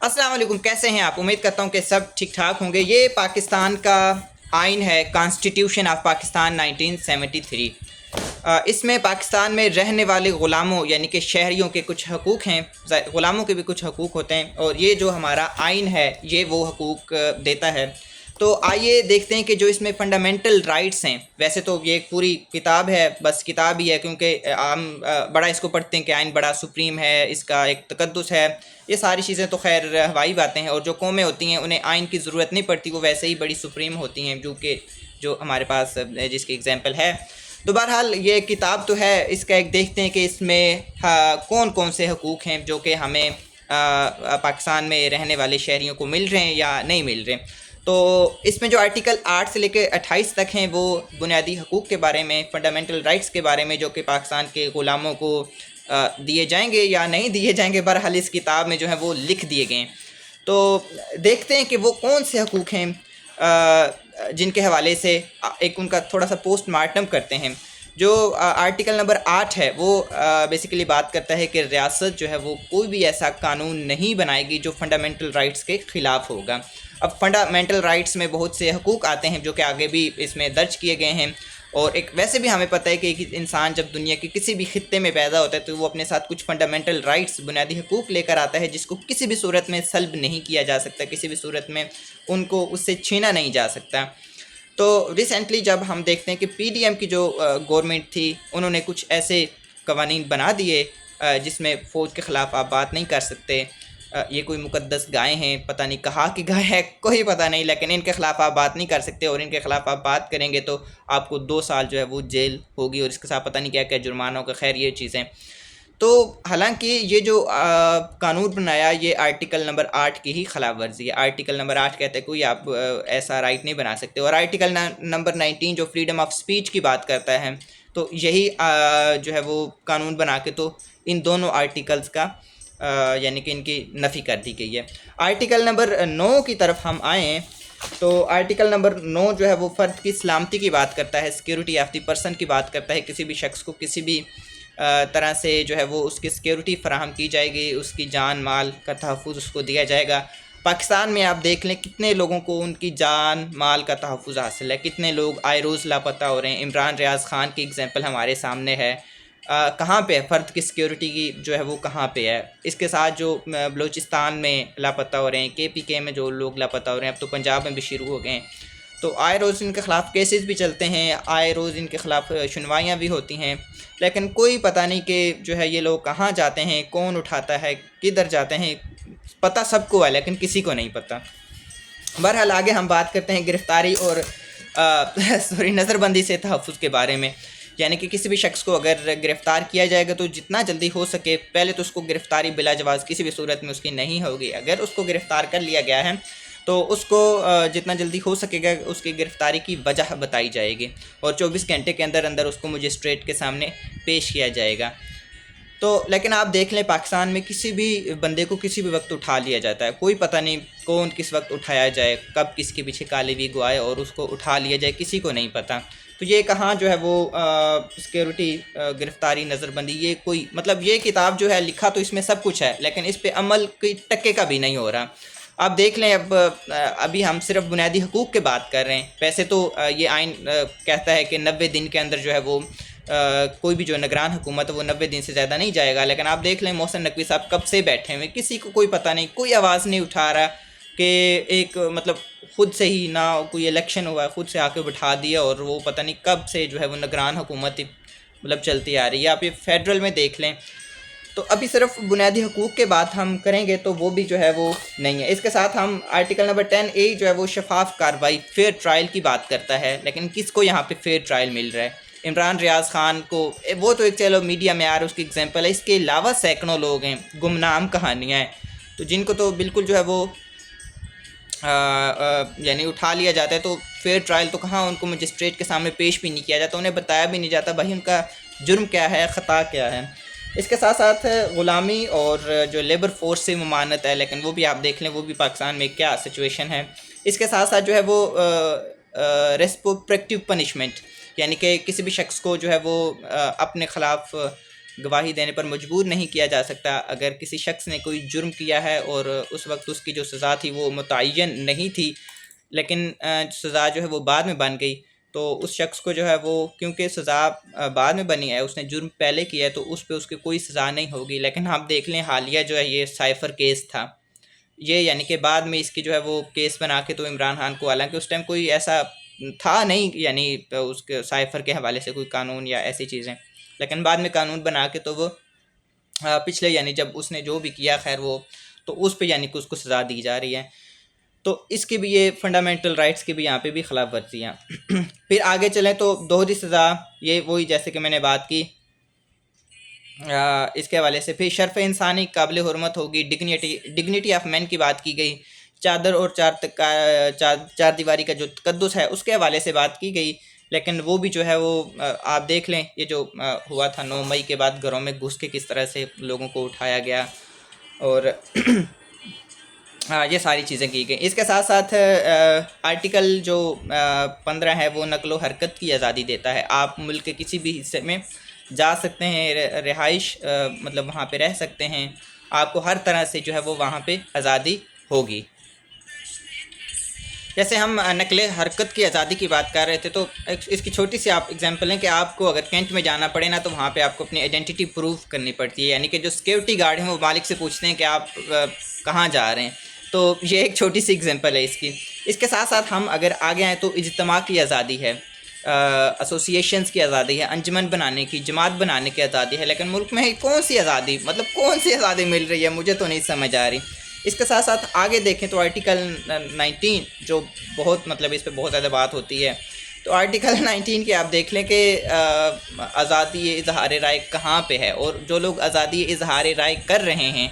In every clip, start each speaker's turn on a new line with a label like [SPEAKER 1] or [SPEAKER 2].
[SPEAKER 1] السلام علیکم، کیسے ہیں آپ؟ امید کرتا ہوں کہ سب ٹھیک ٹھاک ہوں گے۔ یہ پاکستان کا آئین ہے، کانسٹیٹیوشن آف پاکستان 1973۔ اس میں پاکستان میں رہنے والے غلاموں یعنی کہ شہریوں کے کچھ حقوق ہیں، غلاموں کے بھی کچھ حقوق ہوتے ہیں، اور یہ جو ہمارا آئین ہے یہ وہ حقوق دیتا ہے۔ تو آئیے دیکھتے ہیں کہ جو اس میں فنڈامنٹل رائٹس ہیں، ویسے تو یہ ایک پوری کتاب ہے، بس کتاب ہی ہے، کیونکہ ہم بڑا اس کو پڑھتے ہیں کہ آئین بڑا سپریم ہے، اس کا ایک تقدس ہے، یہ ساری چیزیں تو خیر ہوائی باتیں ہیں، اور جو قومیں ہوتی ہیں انہیں آئین کی ضرورت نہیں پڑتی، وہ ویسے ہی بڑی سپریم ہوتی ہیں، جو ہمارے پاس جس کی اگزامپل ہے۔ تو بہرحال یہ کتاب تو ہے، اس کا ایک دیکھتے ہیں کہ اس میں کون کون سے حقوق ہیں جو کہ ہمیں پاکستان میں رہنے والے شہریوں کو مل رہے ہیں یا نہیں مل رہے ہیں۔ تو اس میں جو آرٹیکل 8 سے لے کے 28 تک ہیں وہ بنیادی حقوق کے بارے میں، فنڈامنٹل رائٹس کے بارے میں، جو کہ پاکستان کے غلاموں کو دیے جائیں گے یا نہیں دیے جائیں گے، بہرحال اس کتاب میں جو ہے وہ لکھ دیے گئے ہیں۔ تو دیکھتے ہیں کہ وہ کون سے حقوق ہیں جن کے حوالے سے ایک ان کا تھوڑا سا پوسٹ مارٹم کرتے ہیں۔ جو آرٹیکل نمبر 8 ہے وہ بیسیکلی بات کرتا ہے کہ ریاست جو ہے وہ کوئی بھی ایسا قانون نہیں بنائے گی جو فنڈامنٹل رائٹس کے خلاف ہوگا۔ اب فنڈامنٹل رائٹس میں بہت سے حقوق آتے ہیں جو کہ آگے بھی اس میں درج کیے گئے ہیں، اور ایک ویسے بھی ہمیں پتہ ہے کہ ایک انسان جب دنیا کے کسی بھی خطے میں پیدا ہوتا ہے تو وہ اپنے ساتھ کچھ فنڈامنٹل رائٹس، بنیادی حقوق لے کر آتا ہے، جس کو کسی بھی صورت میں سلب نہیں کیا جا سکتا، کسی بھی صورت میں ان کو اس سے چھینا نہیں جا سکتا۔ تو ریسنٹلی جب ہم دیکھتے ہیں کہ پی ڈی ایم کی جو گورنمنٹ تھی، انہوں نے کچھ ایسے قوانین بنا دیے جس میں فوج کے خلاف آپ بات نہیں کر سکتے، یہ کوئی مقدس گائے ہیں، پتہ نہیں کہاں کی گائے ہے، کوئی پتہ نہیں، لیکن ان کے خلاف آپ بات نہیں کر سکتے، اور ان کے خلاف آپ بات کریں گے تو آپ کو 2 سال جو ہے وہ جیل ہوگی، اور اس کے ساتھ پتہ نہیں کیا کیا جرمانہ ہوگا، خیر یہ چیزیں۔ تو حالانکہ یہ جو قانون بنایا یہ آرٹیکل نمبر 8 کی ہی خلاف ورزی ہے۔ آرٹیکل نمبر 8 کہتا ہے کوئی آپ ایسا رائٹ نہیں بنا سکتے، اور آرٹیکل نمبر 19 جو فریڈم آف سپیچ کی بات کرتا ہے، تو یہی جو ہے وہ قانون بنا کے تو ان دونوں آرٹیکلز کا یعنی کہ ان کی نفی کر دی گئی ہے۔ آرٹیکل نمبر 9 کی طرف ہم آئیں تو آرٹیکل نمبر 9 جو ہے وہ فرد کی سلامتی کی بات کرتا ہے، سیکیورٹی آف دی پرسن کی بات کرتا ہے، کسی بھی شخص کو کسی بھی طرح سے جو ہے وہ اس کی سیکیورٹی فراہم کی جائے گی، اس کی جان مال کا تحفظ اس کو دیا جائے گا۔ پاکستان میں آپ دیکھ لیں کتنے لوگوں کو ان کی جان مال کا تحفظ حاصل ہے، کتنے لوگ آئے روز لاپتہ ہو رہے ہیں۔ عمران ریاض خان کی اگزامپل ہمارے سامنے ہے، کہاں پہ ہے فرد کی سیکیورٹی کی جو ہے وہ کہاں پہ ہے۔ اس کے ساتھ جو بلوچستان میں لاپتہ ہو رہے ہیں، کے پی کے میں جو لوگ لاپتہ ہو رہے ہیں، اب تو پنجاب میں بھی شروع ہو گئے ہیں، تو آئے روز ان کے خلاف کیسز بھی چلتے ہیں، آئے روز ان کے خلاف سنوائیاں بھی ہوتی ہیں، لیکن کوئی پتہ نہیں کہ جو ہے یہ لوگ کہاں جاتے ہیں، کون اٹھاتا ہے، کدھر جاتے ہیں، پتہ سب کو ہے لیکن کسی کو نہیں پتہ۔ بہرحال آگے ہم بات کرتے ہیں گرفتاری اور نظر بندی سے تحفظ کے بارے میں، یعنی کہ کسی بھی شخص کو اگر گرفتار کیا جائے گا تو جتنا جلدی ہو سکے پہلے تو اس کو گرفتاری بلا جواز کسی بھی صورت میں اس کی نہیں ہوگی۔ اگر اس کو گرفتار کر لیا گیا ہے تو اس کو جتنا جلدی ہو سکے گا اس کی گرفتاری کی وجہ بتائی جائے گی، اور 24 گھنٹے کے اندر اندر اس کو مجسٹریٹ کے سامنے پیش کیا جائے گا۔ تو لیکن آپ دیکھ لیں پاکستان میں کسی بھی بندے کو کسی بھی وقت اٹھا لیا جاتا ہے، کوئی پتہ نہیں کون کس وقت اٹھایا جائے، کب کس کے پیچھے کالی ویگ آئے اور اس کو اٹھا لیا جائے، کسی کو نہیں پتہ۔ تو یہ کہاں جو ہے وہ سیکیورٹی، گرفتاری، نظر بندی، یہ کوئی مطلب یہ کتاب جو ہے لکھا تو اس میں سب کچھ ہے لیکن اس پہ عمل کوئی ٹکے کا بھی نہیں ہو رہا۔ آپ دیکھ لیں ابھی ہم صرف بنیادی حقوق کی بات کر رہے ہیں، ویسے تو یہ آئین کہتا ہے کہ 90 دن کے اندر جو ہے وہ کوئی بھی جو نگران حکومت ہے وہ 90 دن سے زیادہ نہیں جائے گا، لیکن آپ دیکھ لیں محسن نقوی صاحب کب سے بیٹھے ہوئے، کسی کو کوئی پتہ نہیں، کوئی آواز نہیں اٹھا رہا کہ ایک مطلب خود سے ہی نہ کوئی الیکشن ہوا ہے، خود سے آ کے بٹھا دیا، اور وہ پتہ نہیں کب سے جو ہے وہ نگران حکومت مطلب چلتی آ رہی ہے۔ آپ یہ فیڈرل میں دیکھ لیں، تو ابھی صرف بنیادی حقوق کے بات ہم کریں گے تو وہ بھی جو ہے وہ نہیں ہے۔ اس کے ساتھ ہم آرٹیکل نمبر 10A جو ہے وہ شفاف کارروائی، فیئر ٹرائل کی بات کرتا ہے، لیکن کس کو یہاں پہ فیئر ٹرائل مل رہا ہے؟ عمران ریاض خان کو وہ تو ایک چلو میڈیا میں آ رہا ہے، اس کی اگزامپل ہے، اس کے علاوہ سینکڑوں لوگ ہیں، گمنام کہانیاں ہیں، تو جن کو تو بالکل جو ہے وہ یعنی اٹھا لیا جاتا ہے، تو فیئر ٹرائل تو کہاں، ان کو مجسٹریٹ کے سامنے پیش بھی نہیں کیا جاتا، انہیں بتایا بھی نہیں جاتا بھائی ان کا جرم کیا ہے، خطا کیا ہے۔ اس کے ساتھ ساتھ غلامی اور جو لیبر فورس سے ممانعت ہے، لیکن وہ بھی آپ دیکھ لیں وہ بھی پاکستان میں کیا سچویشن ہے۔ اس کے ساتھ ساتھ جو ہے وہ ریسپروکٹیو پنشمنٹ، یعنی کہ کسی بھی شخص کو جو ہے وہ اپنے خلاف گواہی دینے پر مجبور نہیں کیا جا سکتا۔ اگر کسی شخص نے کوئی جرم کیا ہے اور اس وقت اس کی جو سزا تھی وہ متعین نہیں تھی، لیکن سزا جو ہے وہ بعد میں بن گئی، تو اس شخص کو جو ہے وہ کیونکہ سزا بعد میں بنی ہے، اس نے جرم پہلے کیا ہے، تو اس پہ اس کی کوئی سزا نہیں ہوگی۔ لیکن آپ دیکھ لیں حالیہ جو ہے یہ سائفر کیس تھا، یہ یعنی کہ بعد میں اس کی جو ہے وہ کیس بنا کے تو عمران خان کو، حالانکہ اس ٹائم کوئی ایسا تھا نہیں، یعنی اس کے سائفر کے حوالے سے کوئی قانون یا ایسی چیزیں، لیکن بعد میں قانون بنا کے تو وہ پچھلے یعنی جب اس نے جو بھی کیا خیر وہ تو اس پہ یعنی کہ اس کو سزا دی جا رہی ہے۔ تو اس کی بھی یہ فنڈامنٹل رائٹس کی بھی یہاں پہ بھی خلاف ورزیاں۔ پھر آگے چلیں تو دوہری سزا، یہ وہی جیسے کہ میں نے بات کی اس کے حوالے سے۔ پھر شرف انسانی قابل حرمت ہوگی، ڈگنیٹی آف مین کی بات کی گئی، چادر اور چار دیواری کا جو تقدس ہے اس کے حوالے سے بات کی گئی، لیکن وہ بھی جو ہے وہ آپ دیکھ لیں یہ جو ہوا تھا 9 مئی کے بعد گھروں میں گھس کے کس طرح سے لوگوں کو اٹھایا گیا، اور یہ ساری چیزیں کی گئیں۔ اس کے ساتھ ساتھ آرٹیکل جو 15 ہے وہ نقل و حرکت کی آزادی دیتا ہے، آپ ملک کے کسی بھی حصے میں جا سکتے ہیں، رہائش مطلب وہاں پہ رہ سکتے ہیں، آپ کو ہر طرح سے جو ہے وہ وہاں پہ آزادی ہوگی۔ جیسے ہم نقل حرکت کی آزادی کی بات کر رہے تھے، تو اس کی چھوٹی سی آپ ایگزامپل ہیں کہ آپ کو اگر کینٹ میں جانا پڑے نا تو وہاں پہ آپ کو اپنی آئیڈینٹی پروف کرنی پڑتی ہے، یعنی کہ جو سیکیورٹی گارڈ ہیں وہ مالک سے پوچھتے ہیں کہ آپ کہاں جا رہے ہیں، تو یہ ایک چھوٹی سی ایگزامپل ہے اس کی۔ اس کے ساتھ ساتھ ہم اگر آگے آئیں تو اجتماع کی آزادی ہے، ایسوسیشنز کی آزادی ہے، انجمن بنانے کی، جماعت بنانے کی آزادی ہے، لیکن ملک میں کون سی آزادی، مطلب کون سی آزادی مل رہی ہے، مجھے تو نہیں سمجھ آ رہی۔ اس کے ساتھ ساتھ آگے دیکھیں تو آرٹیکل 19 جو بہت مطلب اس پہ بہت زیادہ بات ہوتی ہے، تو آرٹیکل 19 کے آپ دیکھ لیں کہ آزادی اظہار رائے کہاں پہ ہے، اور جو لوگ آزادی اظہار رائے کر رہے ہیں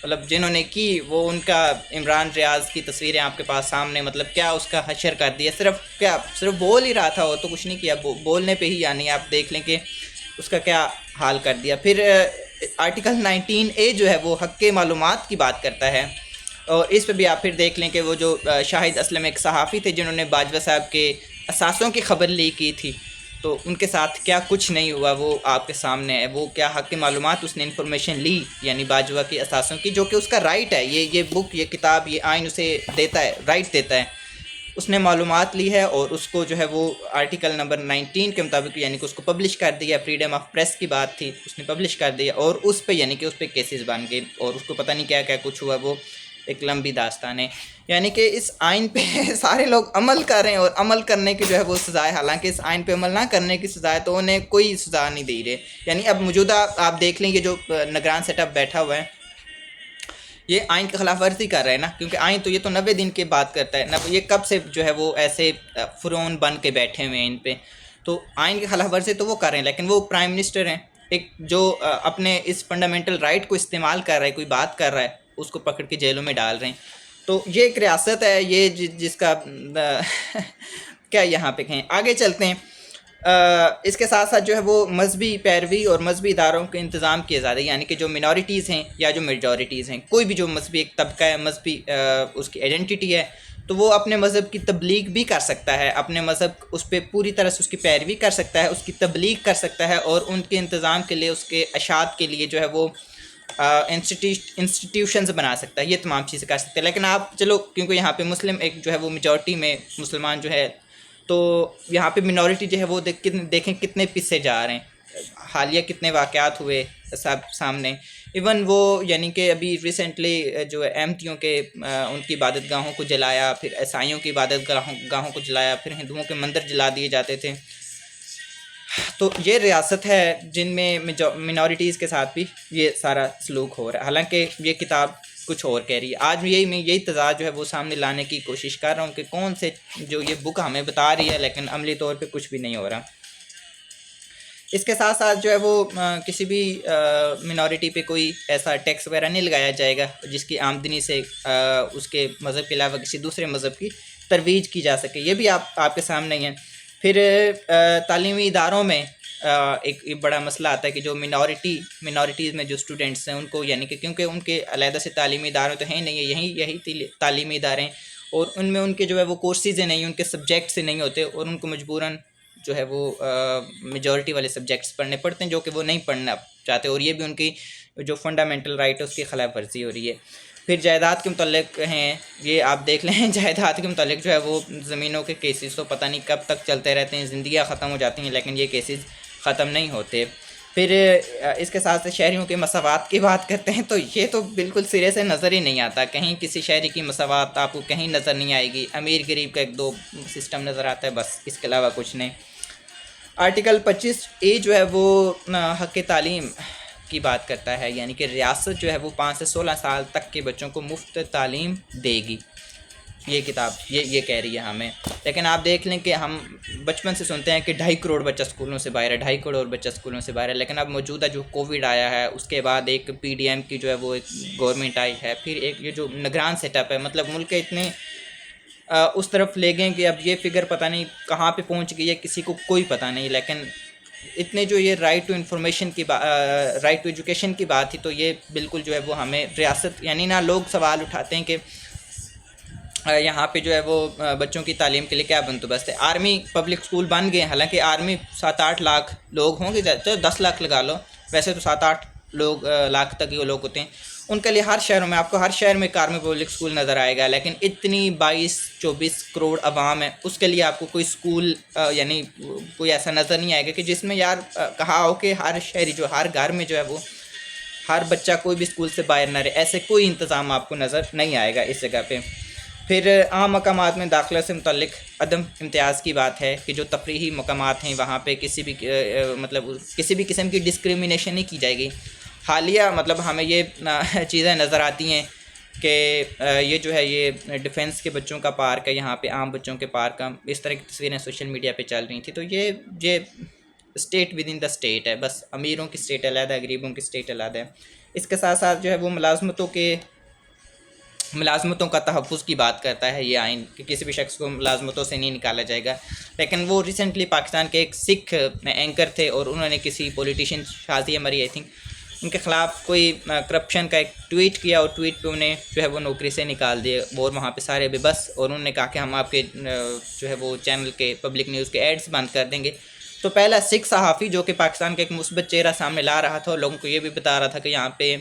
[SPEAKER 1] مطلب جنہوں نے کی وہ ان کا عمران ریاض کی تصویریں آپ کے پاس سامنے، مطلب کیا اس کا حشر کر دیا، صرف بول ہی رہا تھا وہ تو کچھ نہیں کیا، بولنے پہ ہی یعنی آپ دیکھ لیں کہ اس کا کیا حال کر دیا۔ پھر آرٹیکل 19A جو ہے وہ حق معلومات کی بات کرتا ہے، اور اس پہ بھی آپ پھر دیکھ لیں کہ وہ جو شاہد اسلم ایک صحافی تھے جنہوں نے باجوہ صاحب کے اثاثوں کی خبر لی کی تھی، تو ان کے ساتھ کیا کچھ نہیں ہوا وہ آپ کے سامنے ہے، وہ کیا حق معلومات اس نے انفارمیشن لی یعنی باجوہ کے اثاثوں کی، جو کہ اس کا رائٹ ہے، یہ بک، یہ کتاب، یہ آئین اسے دیتا ہے، رائٹ دیتا ہے، اس نے معلومات لی ہے اور اس کو جو ہے وہ آرٹیکل نمبر 19 کے مطابق یعنی کہ اس کو پبلش کر دیا، فریڈم آف پریس کی بات تھی، اس نے پبلش کر دیا، اور اس پہ یعنی کہ اس پہ کیسز بن گئے، اور اس کو پتہ نہیں کیا کیا کچھ ہوا، وہ ایک لمبی داستان ہے۔ یعنی کہ اس آئین پہ سارے لوگ عمل کر رہے ہیں، اور عمل کرنے کی جو ہے وہ سزا ہے، حالانکہ اس آئین پہ عمل نہ کرنے کی سزا ہے تو انہیں کوئی سزا نہیں دے رہے۔ یعنی اب موجودہ آپ دیکھ لیں یہ جو نگران سیٹ اپ بیٹھا ہوا ہے یہ آئین کی خلاف ورزی کر رہے ہیں نا، کیونکہ آئین تو یہ تو 90 دن کی بات کرتا ہے، یہ کب سے جو ہے وہ ایسے فرعون بن کے بیٹھے ہوئے ہیں ان پہ، تو آئین کی خلاف ورزی تو وہ کر رہے ہیں، لیکن وہ پرائم منسٹر ہیں ایک جو اپنے اس فنڈامنٹل رائٹ کو استعمال کر رہا ہے، کوئی بات کر رہا ہے اس کو پکڑ کے جیلوں میں ڈال رہے ہیں، تو یہ ایک ریاست ہے یہ جس کا کیا یہاں پہ کہیں۔ آگے چلتے ہیں، اس کے ساتھ ساتھ جو ہے وہ مذہبی پیروی اور مذہبی اداروں کے انتظام کی آزادی، یعنی کہ جو منورٹیز ہیں یا جو میجورٹیز ہیں، کوئی بھی جو مذہبی ایک طبقہ ہے، مذہبی اس کی آئیڈینٹی ہے، تو وہ اپنے مذہب کی تبلیغ بھی کر سکتا ہے، اپنے مذہب اس پہ پوری طرح سے اس کی پیروی کر سکتا ہے، اس کی تبلیغ کر سکتا ہے، اور ان کے انتظام کے لیے، اس کے اشاعت کے لیے جو ہے وہ انسٹیٹیوشنز بنا سکتا ہے، یہ تمام چیزیں کر سکتے ہیں۔ لیکن آپ چلو کیونکہ یہاں پہ مسلم ایک جو ہے وہ میجورٹی میں مسلمان جو ہے، تو یہاں پہ منورٹی جو ہے وہ دیکھیں کتنے پیچھے جا رہے ہیں، حالیہ کتنے واقعات ہوئے سب سامنے، ایون وہ یعنی کہ ابھی ریسنٹلی جو احمدیوں کے ان کی عبادت گاہوں کو جلایا، پھر عیسائیوں کی عبادت گاہوں کو جلایا، پھر ہندوؤں کے مندر جلا دیے جاتے تھے، تو یہ ریاست ہے جن میں منورٹیز کے ساتھ بھی یہ سارا سلوک ہو رہا ہے، حالانکہ یہ کتاب کچھ اور کہہ رہی ہے۔ آج میں یہی تضاد جو ہے وہ سامنے لانے کی کوشش کر رہا ہوں کہ کون سے جو یہ بک ہمیں بتا رہی ہے لیکن عملی طور پہ کچھ بھی نہیں ہو رہا۔ اس کے ساتھ ساتھ جو ہے وہ کسی بھی منورٹی پہ کوئی ایسا ٹیکس وغیرہ نہیں لگایا جائے گا جس کی آمدنی سے اس کے مذہب کے علاوہ کسی دوسرے مذہب کی ترویج کی جا سکے، یہ بھی آپ کے سامنے ہی ہے۔ پھر تعلیمی اداروں میں ایک بڑا مسئلہ آتا ہے کہ جو منورٹیز میں جو اسٹوڈنٹس ہیں ان کو یعنی کہ کیونکہ ان کے علیحدہ سے تعلیمی ادارے تو ہیں نہیں، یہی تعلیمی ادارے ہیں، اور ان میں ان کے جو ہے وہ کورسز نہیں، ان کے سبجیکٹس نہیں ہوتے، اور ان کو مجبوراً جو ہے وہ میجورٹی والے سبجیکٹس پڑھنے پڑتے ہیں جو کہ وہ نہیں پڑھنا چاہتے، اور یہ بھی ان کی جو فنڈامنٹل رائٹ ہے اس کی خلاف ورزی ہو رہی ہے۔ پھر جائیداد کے متعلق ہیں، یہ آپ دیکھ لیں جائیداد کے متعلق جو ہے وہ زمینوں کے کیسز تو پتہ نہیں کب تک چلتے رہتے ہیں، زندگیاں ختم ہو جاتی ہیں لیکن یہ کیسز ختم نہیں ہوتے۔ پھر اس کے ساتھ شہریوں کے مساوات کی بات کرتے ہیں تو یہ تو بالکل سرے سے نظر ہی نہیں آتا، کہیں کسی شہری کی مساوات آپ کو کہیں نظر نہیں آئے گی، امیر غریب کا ایک دو سسٹم نظر آتا ہے بس، اس کے علاوہ کچھ نہیں۔ آرٹیکل 25A جو ہے وہ حق تعلیم کی بات کرتا ہے، یعنی کہ ریاست جو ہے وہ 5 سے 16 سال تک کے بچوں کو مفت تعلیم دے گی، یہ کتاب یہ کہہ رہی ہے ہمیں۔ لیکن آپ دیکھ لیں کہ ہم بچپن سے سنتے ہیں کہ 2.5 کروڑ بچہ اسکولوں سے باہر ہے، 2.5 کروڑ بچہ اسکولوں سے باہر ہے، لیکن اب موجودہ جو کووڈ آیا ہے اس کے بعد ایک PDM کی جو ہے وہ ایک گورنمنٹ آئی ہے، پھر ایک یہ جو نگران سیٹ اپ ہے، مطلب ملک اتنے اس طرف لے گئے کہ اب یہ فگر پتہ نہیں کہاں پہ پہنچ گئی ہے، کسی کو کوئی پتہ نہیں، لیکن اتنے جو یہ رائٹ ٹو انفارمیشن کی رائٹ ٹو ایجوکیشن کی بات تھی تو یہ بالکل جو ہے وہ ہمیں ریاست، یعنی نا لوگ سوال اٹھاتے ہیں کہ یہاں پہ جو ہے وہ بچوں کی تعلیم کے لیے کیا بندوبست ہے۔ آرمی پبلک اسکول بن گئے ہیں، حالانکہ آرمی 7-8 لاکھ لوگ ہوں گے، تو 10 لاکھ لگا لو، ویسے تو 7-8 لاکھ تک ہی لوگ ہوتے ہیں، ان کے لیے ہر شہروں میں آپ کو ہر شہر میں ایک آرمی پبلک اسکول نظر آئے گا، لیکن اتنی 22-24 کروڑ عوام ہے، اس کے لیے آپ کو کوئی اسکول یعنی کوئی ایسا نظر نہیں آئے گا کہ جس میں یار کہا ہو کہ ہر شہری جو ہر گھر میں جو ہے وہ ہر بچہ کوئی بھی اسکول سے باہر نہ رہے، ایسے کوئی انتظام آپ کو نظر نہیں آئے گا اس جگہ پہ۔ پھر عام مقامات میں داخلہ سے متعلق عدم امتیاز کی بات ہے کہ جو تفریحی مقامات ہیں وہاں پہ کسی بھی کسی بھی قسم کی ڈسکریمنیشن نہیں کی جائے گی۔ حالیہ مطلب ہمیں یہ چیزیں نظر آتی ہیں کہ یہ جو ہے یہ ڈیفنس کے بچوں کا پارک ہے، یہاں پہ عام بچوں کے پارک کا اس طرح کی تصویریں سوشل میڈیا پہ چل رہی تھیں، تو یہ state with in the state ہے، بس امیروں کی اسٹیٹ علیحدہ ہے، غریبوں کی اسٹیٹ علیحدہ ہے۔ اس کے ساتھ ساتھ جو ہے وہ ملازمتوں کا تحفظ کی بات کرتا ہے یہ آئین، کہ کسی بھی شخص کو ملازمتوں سے نہیں نکالا جائے گا، لیکن وہ ریسنٹلی پاکستان کے ایک سکھ اینکر تھے اور انہوں نے کسی politician Shazia Marri I think ان کے خلاف کوئی کرپشن کا ایک ٹویٹ کیا، اور ٹویٹ پہ انہیں جو ہے وہ نوکری سے نکال دیے، اور وہاں پہ سارے بے بس، اور انہوں نے کہا کہ ہم آپ کے جو ہے وہ چینل کے پبلک نیوز کے ایڈز بند کر دیں گے۔ تو پہلا سکھ صحافی جو کہ پاکستان کا ایک مثبت چہرہ سامنے لا رہا تھا اور لوگوں کو یہ بھی بتا رہا تھا کہ یہاں پہ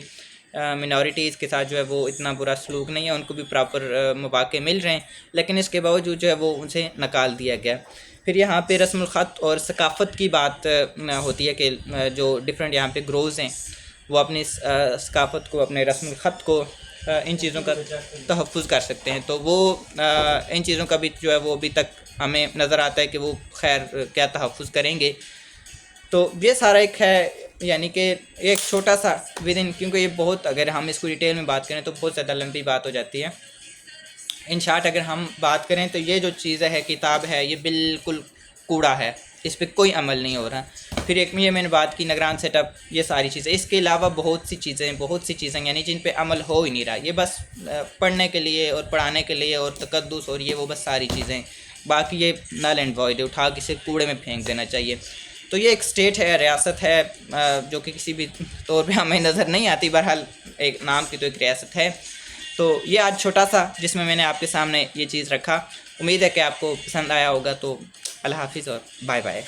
[SPEAKER 1] منورٹیز کے ساتھ جو ہے وہ اتنا برا سلوک نہیں ہے، ان کو بھی پراپر مواقع مل رہے ہیں، لیکن اس کے باوجود جو ہے وہ ان سے نکال دیا گیا۔ پھر یہاں پہ رسم الخط اور ثقافت کی بات ہوتی ہے کہ جو ڈفرینٹ یہاں پہ گروز ہیں وہ اپنی ثقافت کو، اپنے رسم الخط کو، ان چیزوں کا تحفظ کر سکتے ہیں، تو وہ ان چیزوں کا بھی جو ہے وہ ابھی تک ہمیں نظر آتا ہے کہ وہ خیر کیا تحفظ کریں گے۔ تو یہ سارا ایک ہے، یعنی کہ ایک چھوٹا سا ودن، کیونکہ یہ بہت اگر ہم اس کو ڈیٹیل میں بات کریں تو بہت زیادہ لمبی بات ہو جاتی ہے۔ ان شارٹ اگر ہم بات کریں تو یہ جو چیز ہے کتاب ہے یہ بالکل کوڑا ہے، اس پہ کوئی عمل نہیں ہو رہا۔ پھر ایک یہ میں نے بات کی نگران سیٹ اپ، یہ ساری چیزیں، اس کے علاوہ بہت سی چیزیں یعنی جن پہ عمل ہو ہی نہیں رہا، یہ بس پڑھنے کے لیے اور پڑھانے کے لیے اور تقدس اور یہ وہ بس ساری چیزیں، باقی یہ نل اینڈ وائڈ ہے، اٹھا کسی کوڑے میں پھینک دینا چاہیے۔ تو یہ ایک اسٹیٹ ہے، ریاست ہے، جو کہ کسی بھی طور پہ ہمیں نظر نہیں آتی، بہرحال ایک نام کی تو ایک ریاست ہے۔ تو یہ آج چھوٹا سا جس میں نے آپ کے سامنے یہ چیز رکھا، امید ہے کہ آپ کو پسند آیا ہوگا، تو اللہ حافظ اور بائے بائے۔